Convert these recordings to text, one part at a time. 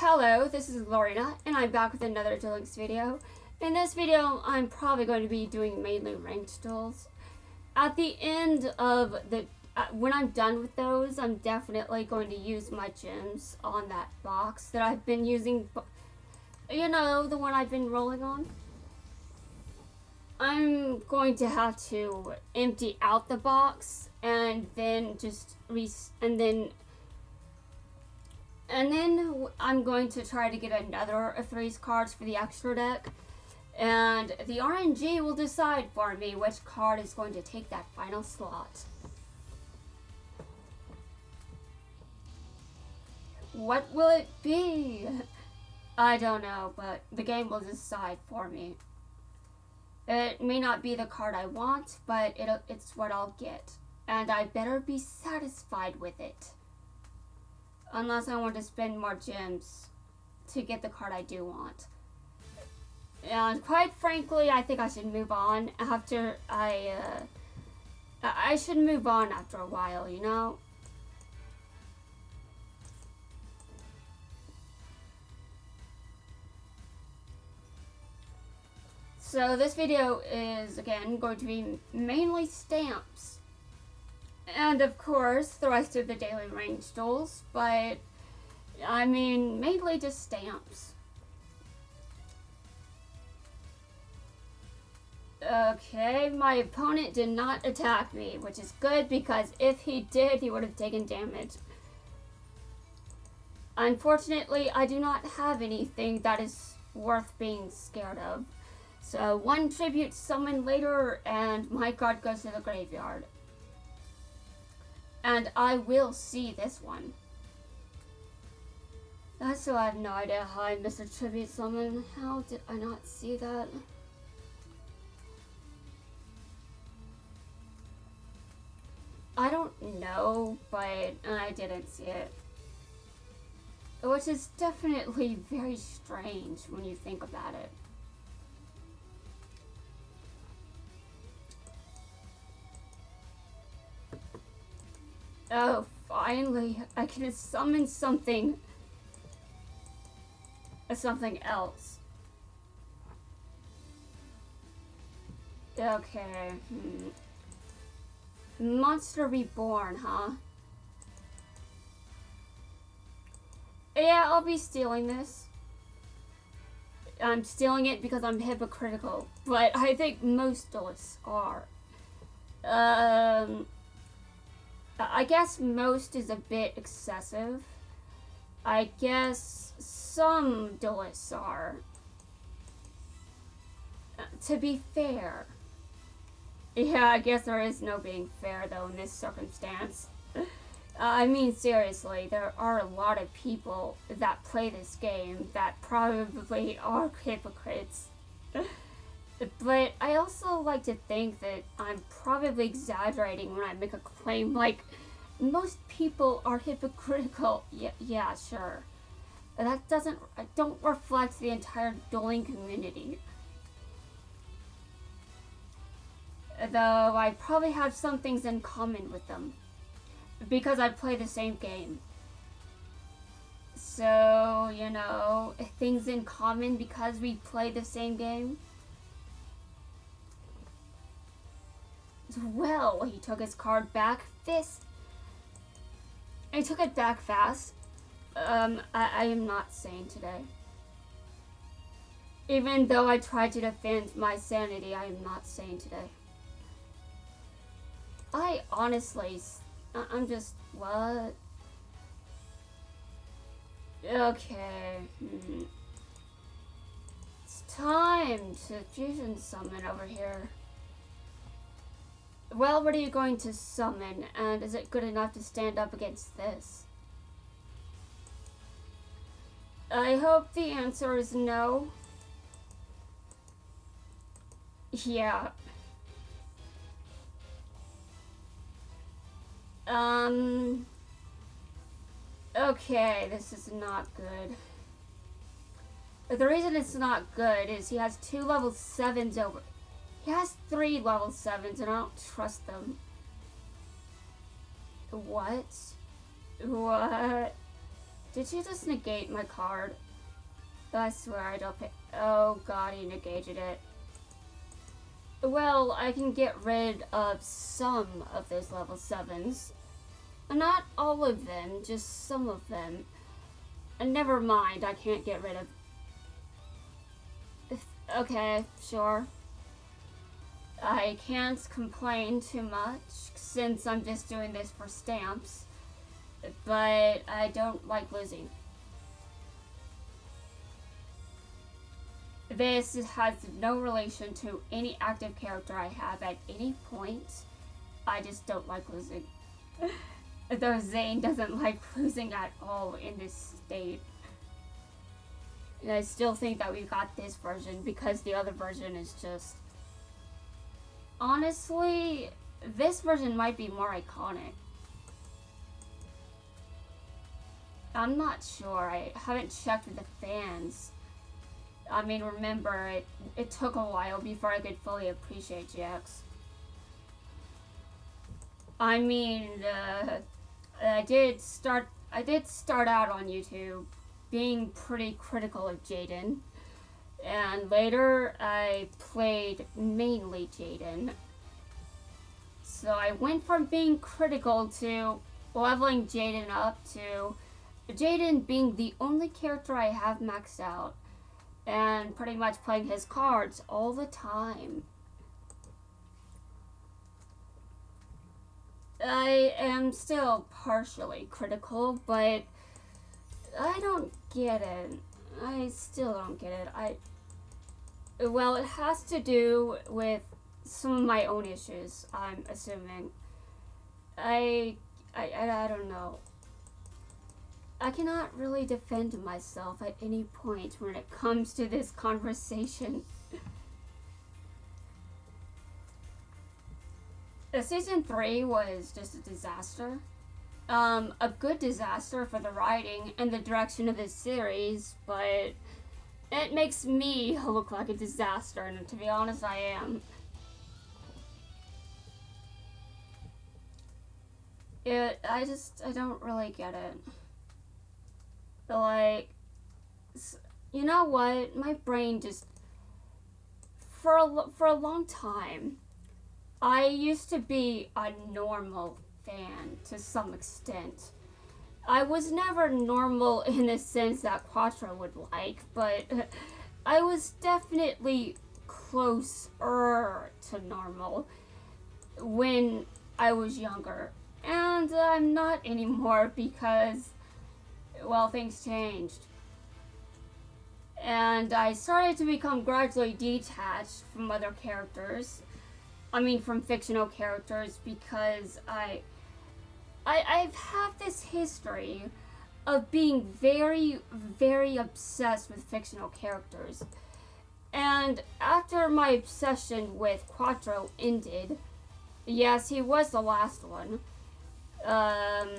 Hello, this is Lorena, and I'm back with another Duel Links video. In this video, I'm probably going to be doing mainly ranked duels. At the end of the, when I'm done with those, I'm definitely going to use my gems on that box that I've been using, you know, the one I've been rolling on. I'm going to have to empty out the box and then just and then I'm going to try to get another of 3's cards for the extra deck. And the RNG will decide for me which card is going to take that final slot. What will it be? I don't know, but the game will decide for me. It may not be the card I want, but it's what I'll get. And I better be satisfied with it. Unless I want to spend more gems to get the card I do want. And quite frankly, I think I should move on after I should move on after a while, you know? So this video is, again, going to be mainly stamps. And of course, the rest of the daily range duels, but I mean, mainly just stamps. Okay, my opponent did not attack me, which is good because if he did, he would have taken damage. Unfortunately, I do not have anything that is worth being scared of. So one tribute summon later and my card goes to the graveyard. And I will see this one. So I have no idea how I missed a tribute summon. How did I not see that? I don't know, but I didn't see it. Which is definitely very strange when you think about it. Oh, finally, I can summon something else. Okay, Monster Reborn, huh? Yeah, I'll be stealing this. I'm stealing it because I'm hypocritical, but I think most duelists are. I guess most is a bit excessive. I guess some duelists are. To be fair. Yeah, I guess there is no being fair though in this circumstance. I mean, seriously, there are a lot of people that play this game that probably are hypocrites. But I also like to think that I'm probably exaggerating when I make a claim like most people are hypocritical. Yeah, sure. That don't reflect the entire dueling community. Though I probably have some things in common with them because I play the same game. So, you know, things in common because we play the same game. Well, he took his card back. He took it back fast. I am not sane today. Even though I tried to defend my sanity, I am not sane today. I honestly, I'm just, what? Okay. It's time to fusion summon over here. Well, what are you going to summon, and is it good enough to stand up against this? I hope the answer is no. Yeah. Okay, this is not good. The reason it's not good is he has 2 level 7s over. He has 3 level 7s and I don't trust them. What? What? Did you just negate my card? I swear I don't pay. Oh god, he negated it. Well, I can get rid of some of those level 7s. Not all of them, just some of them. And never mind, I can't get rid of... Okay, sure. I can't complain too much, since I'm just doing this for stamps. But I don't like losing. This has no relation to any active character I have at any point. I just don't like losing. Though Zane doesn't like losing at all in this state. And I still think that we got this version because the other version is just... Honestly, this version might be more iconic. I'm not sure. I haven't checked with the fans. I mean, remember, it took a while before I could fully appreciate GX. I mean, I did start out on YouTube being pretty critical of Jaden, and later I played mainly Jaden. So I went from being critical to leveling Jaden up to Jaden being the only character I have maxed out, and pretty much playing his cards all the time. I am still partially critical, but I don't get it. I still don't get it. Well, it has to do with some of my own issues, I'm assuming. I don't know. I cannot really defend myself at any point when it comes to this conversation. Season 3 was just a disaster. A good disaster for the writing and the direction of this series, but it makes me look like a disaster, and to be honest, I am. I don't really get it. Like, you know what? My brain just, for a long time, I used to be a normal fan to some extent. I was never normal in the sense that Quattro would like, but I was definitely closer to normal when I was younger. And I'm not anymore because, well, things changed. And I started to become gradually detached from other characters. I mean, from fictional characters, because I've had this history of being very, very obsessed with fictional characters. And after my obsession with Quattro ended, yes, he was the last one, I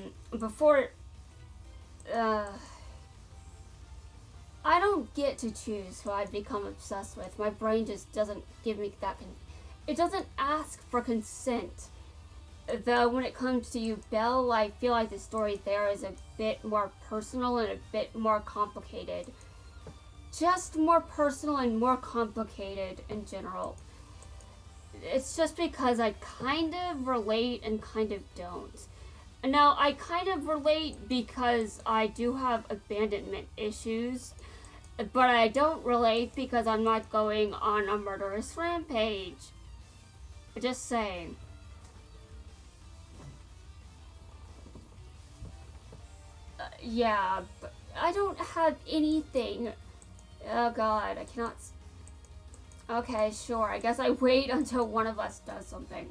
don't get to choose who I become obsessed with. My brain just doesn't give me that. It doesn't ask for consent. Though when it comes to Yubel, I feel like the story there is a bit more personal and a bit more complicated. Just more personal and more complicated in general. It's just because I kind of relate and kind of don't. Now, I kind of relate because I do have abandonment issues, but I don't relate because I'm not going on a murderous rampage. Just saying. Yeah, but I don't have anything. Oh god, I cannot. Okay, sure. I guess I wait until one of us does something.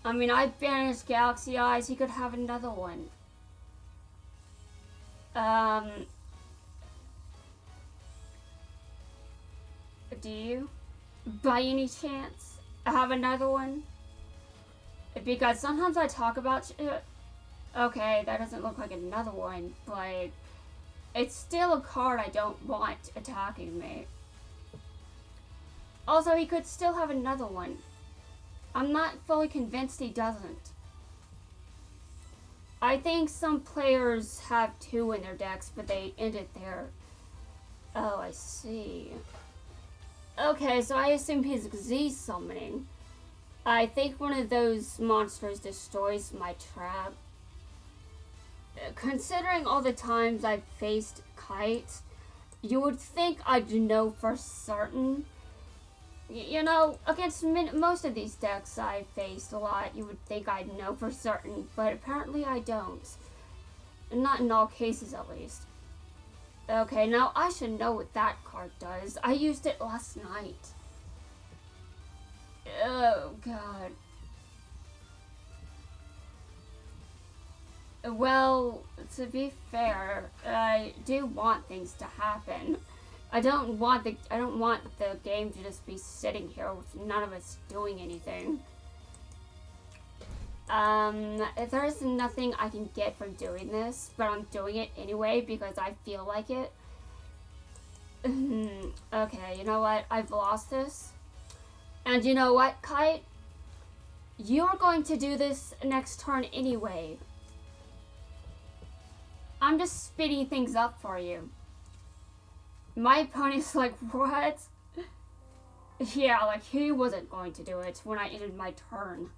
I mean, I banished Galaxy Eyes. He could have another one. Do you, by any chance, have another one? Because sometimes I talk about... Okay, that doesn't look like another one, but it's still a card I don't want attacking me. Also, he could still have another one. I'm not fully convinced he doesn't. I think some players have 2 in their decks, but they end it there. Oh, I see. Okay, so I assume he's Z summoning. I think one of those monsters destroys my trap. Considering all the times I've faced kites, you would think I'd know for certain. You know, against most of these decks I've faced a lot, you would think I'd know for certain, but apparently I don't. Not in all cases, at least. Okay, now I should know what that card does. I used it last night. Oh, God. Well, to be fair, I do want things to happen. I don't want the game to just be sitting here with none of us doing anything. There is nothing I can get from doing this, but I'm doing it anyway because I feel like it. Okay, you know what? I've lost this. And you know what, Kite? You're going to do this next turn anyway. I'm just speeding things up for you. My opponent's like, what? Yeah, like he wasn't going to do it when I ended my turn.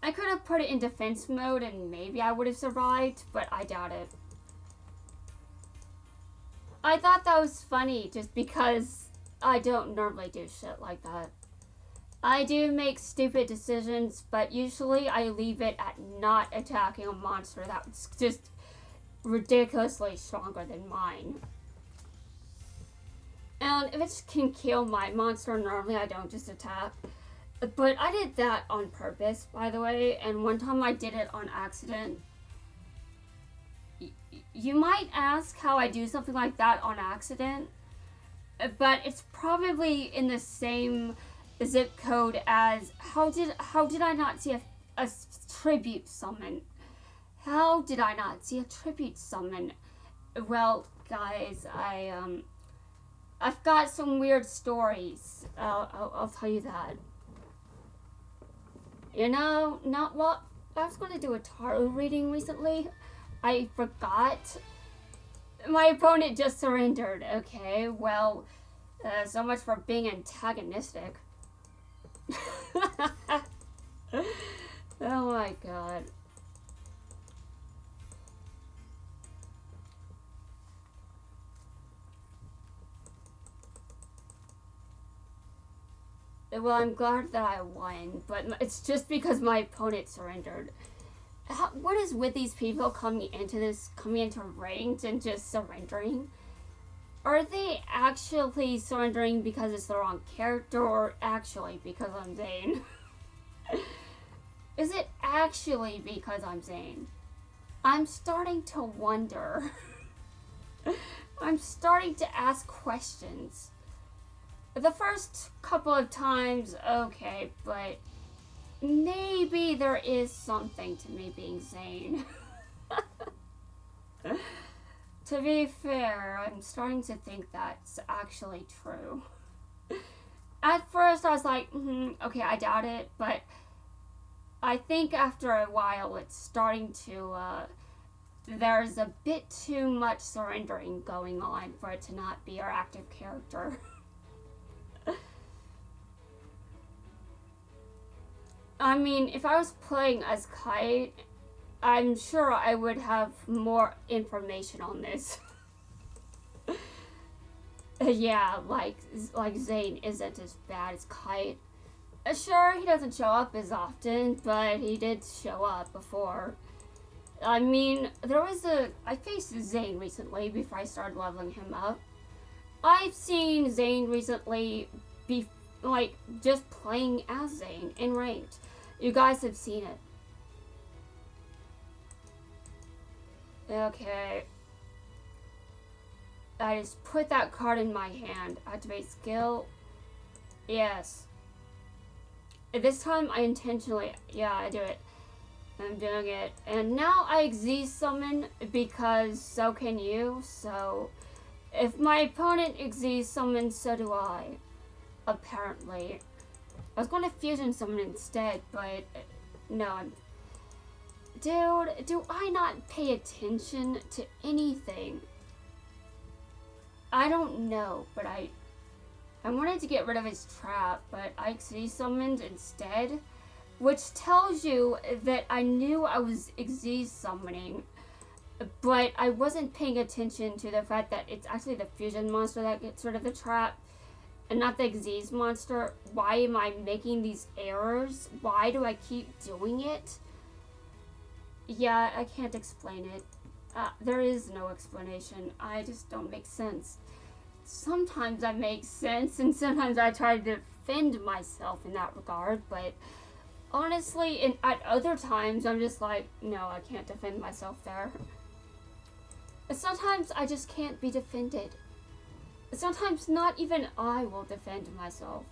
I could have put it in defense mode and maybe I would have survived, but I doubt it. I thought that was funny just because I don't normally do shit like that. I do make stupid decisions, but usually I leave it at not attacking a monster that's just ridiculously stronger than mine. And if it can kill my monster, normally I don't just attack. But I did that on purpose, by the way, and one time I did it on accident. You might ask how I do something like that on accident, but it's probably in the same zip code as how did I not see a tribute summon? How did I not see a tribute summon? Well, guys, I've got some weird stories. I'll tell you that. You know, not what I was going to do a tarot reading recently. I forgot. My opponent just surrendered. Okay, well, so much for being antagonistic. Oh my god. Well, I'm glad that I won, but it's just because my opponent surrendered. What is with these people coming into ranked and just surrendering? Are they actually surrendering because it's the wrong character, or actually because I'm Zane? Is it actually because I'm Zane? I'm starting to wonder. I'm starting to ask questions. The first couple of times, okay, but maybe there is something to me being Zane. To be fair, I'm starting to think that's actually true. At first, I was like, okay, I doubt it, but I think after a while, it's starting to, there's a bit too much surrendering going on for it to not be our active character. I mean, if I was playing as Kite, I'm sure I would have more information on this. Yeah, like Zane isn't as bad as Kite. Sure, he doesn't show up as often, but he did show up before. I mean, I faced Zane recently before I started leveling him up. I've seen Zane recently just playing as Zane in ranked. You guys have seen it. Okay. I just put that card in my hand. Activate skill. Yes. This time I intentionally, I do it. I'm doing it. And now I Z summon because so can you. So if my opponent Z summons, so do I. Apparently. I was going to fusion summon instead, but No, Dude, do I not pay attention to anything? I don't know, but I wanted to get rid of his trap, but I exceed summoned instead, which tells you that I knew I was exceed summoning, but I wasn't paying attention to the fact that it's actually the fusion monster that gets rid of the trap, and not the Xyz monster. Why am I making these errors? Why do I keep doing it? Yeah, I can't explain it. There is no explanation. I just don't make sense. Sometimes I make sense, and sometimes I try to defend myself in that regard, but honestly, at other times, I'm just like, no, I can't defend myself there. Sometimes I just can't be defended. Sometimes not even I will defend myself.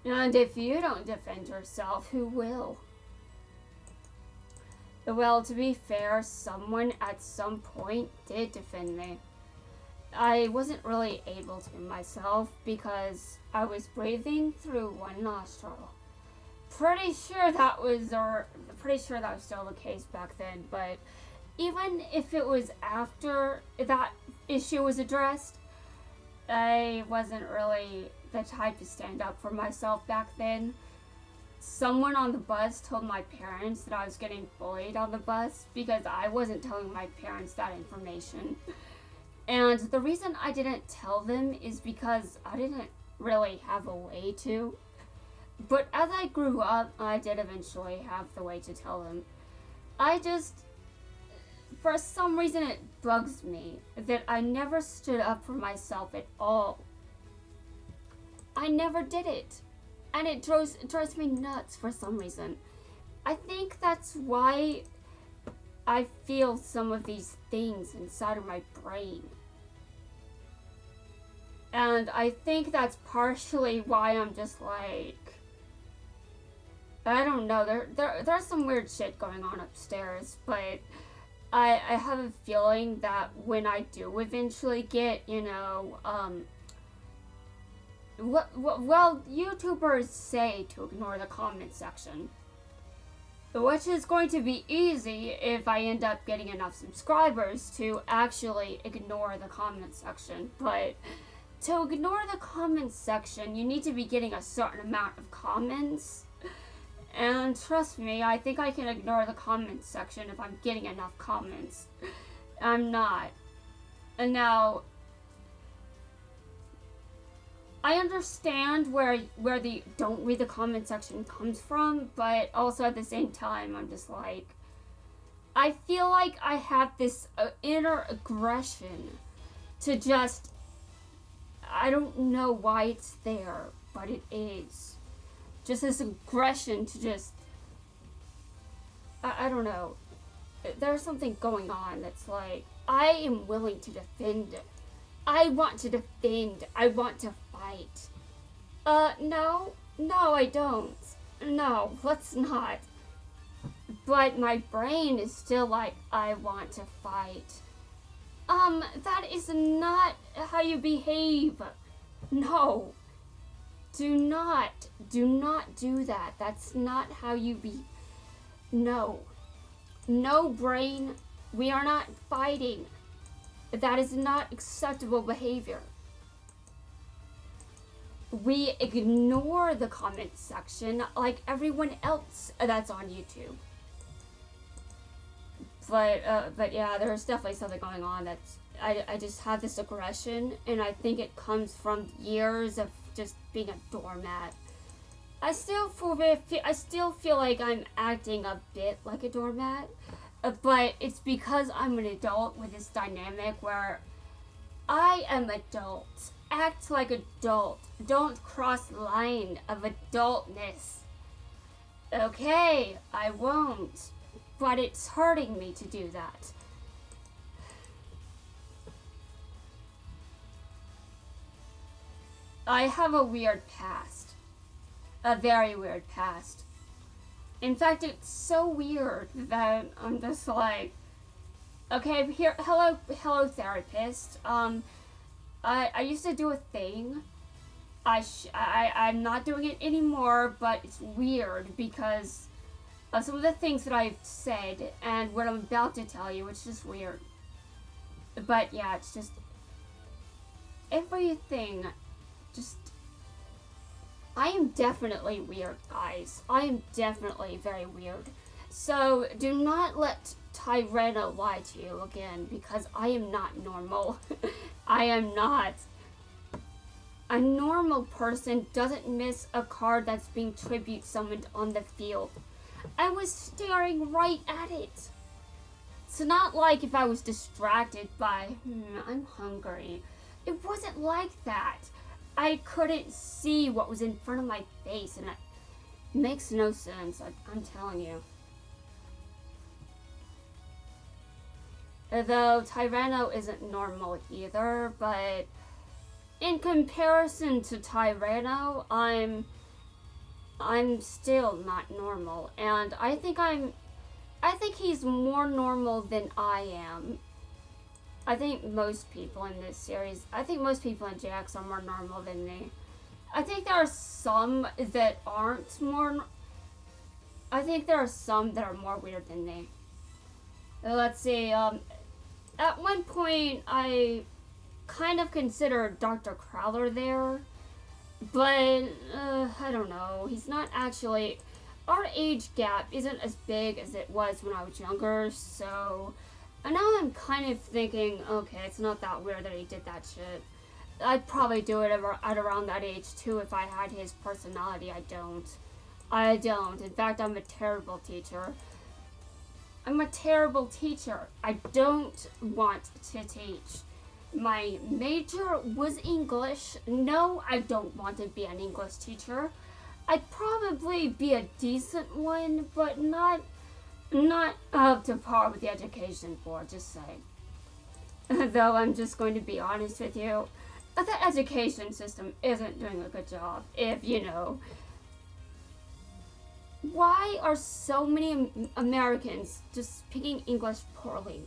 And if you don't defend yourself, who will? Well, to be fair, someone at some point did defend me. I wasn't really able to myself because I was breathing through one nostril. Pretty sure that was still the case back then, but even if it was after that issue was addressed, I wasn't really the type to stand up for myself back then. Someone on the bus told my parents that I was getting bullied on the bus because I wasn't telling my parents that information. And the reason I didn't tell them is because I didn't really have a way to. But as I grew up, I did eventually have the way to tell them. For some reason, it bugs me that I never stood up for myself at all. I never did it. And it drives me nuts for some reason. I think that's why I feel some of these things inside of my brain. And I think that's partially why I'm just like, I don't know, there's some weird shit going on upstairs, but I have a feeling that when I do eventually get, well, YouTubers say to ignore the comment section, which is going to be easy if I end up getting enough subscribers to actually ignore the comment section. But to ignore the comment section, you need to be getting a certain amount of comments. And trust me, I think I can ignore the comment section if I'm getting enough comments. I'm not. And now, I understand where the don't read the comment section comes from, but also at the same time, I'm just like, I feel like I have this inner aggression to just, I don't know why it's there, but it is. Just this aggression to just, I don't know. There's something going on that's like, I am willing to defend. I want to defend. I want to fight. No, I don't. No, let's not. But my brain is still like, I want to fight. That is not how you behave. No. Do not do that. That's not how you be. No. No, brain. We are not fighting. That is not acceptable behavior. We ignore the comment section like everyone else that's on YouTube. But yeah, there's definitely something going on that's, I just have this aggression, and I think it comes from years of just being a doormat. I still feel like I'm acting a bit like a doormat, but it's because I'm an adult with this dynamic where I am adult. Act like adult. Don't cross the line of adultness. Okay, I won't, but it's hurting me to do that. I have a weird past. A very weird past. In fact, it's so weird that I'm just like, okay, here, hello therapist. I used to do a thing. I'm not doing it anymore, but it's weird because of some of the things that I've said and what I'm about to tell you, it's just weird. But yeah, it's just everything. Just, I am definitely weird, guys. I am definitely very weird. So do not let Tyranno lie to you again, because I am not normal. I am not. A normal person doesn't miss a card that's being tribute summoned on the field. I was staring right at it. It's not like if I was distracted by, I'm hungry. It wasn't like that. I couldn't see what was in front of my face, and it makes no sense, I'm telling you. Though Tyranno isn't normal either, but in comparison to Tyranno, I'm still not normal, and I think he's more normal than I am. I think most people in this series, I think most people in JX are more normal than me. I think there are some that aren't more, I think there are some that are more weird than me. Let's see, at one point I kind of considered Dr. Crowler there, but I don't know, he's not actually, our age gap isn't as big as it was when I was younger, so now I'm kind of thinking, okay, it's not that weird that he did that shit. I'd probably do it at around that age too if I had his personality. I don't. In fact, I'm a terrible teacher. I don't want to teach. My major was English. No, I don't want to be an English teacher. I'd probably be a decent one, but not up to par with the education board, just saying. Though I'm just going to be honest with you, the education system isn't doing a good job, if you know. Why are so many Americans just speaking English poorly?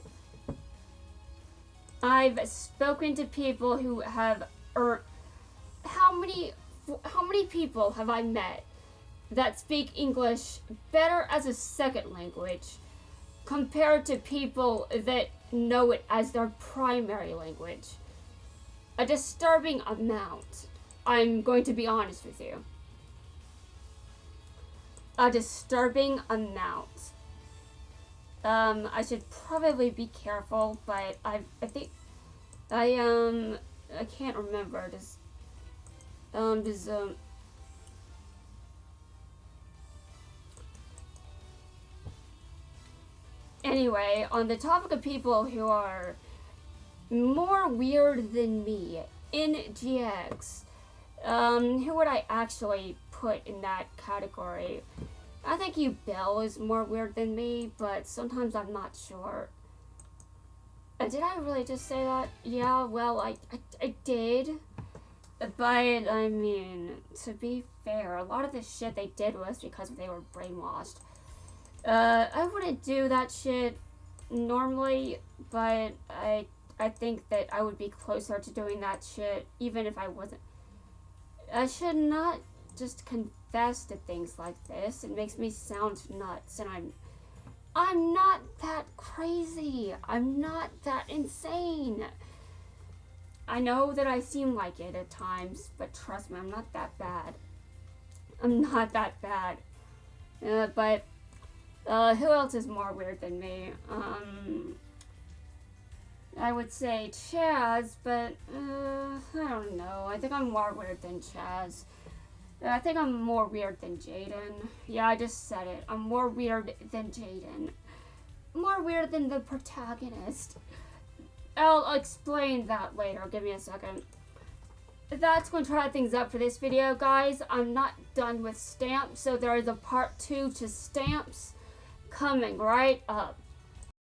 I've spoken to people who have how many people have I met that speak English better as a second language compared to people that know it as their primary language? A disturbing amount. I'm going to be honest with you. A disturbing amount. I should probably be careful, but I think I can't remember. Anyway, on the topic of people who are more weird than me in GX, who would I actually put in that category? I think Yubel is more weird than me, but sometimes I'm not sure. Did I really just say that? Yeah, well, I did. But, I mean, to be fair, a lot of the shit they did was because they were brainwashed. I wouldn't do that shit normally, but I think that I would be closer to doing that shit even if I wasn't. I should not just confess to things like this. It makes me sound nuts, and I'm not that crazy. I'm not that insane. I know that I seem like it at times, but trust me, I'm not that bad. I'm not that bad. But who else is more weird than me? I would say Chaz, but I don't know. I think I'm more weird than Chaz. I think I'm more weird than Jaden. Yeah, I just said it. I'm more weird than Jaden. More weird than the protagonist. I'll explain that later. Give me a second. That's going to wrap things up for this video, guys. I'm not done with stamps, so there is a part 2 to stamps coming right up.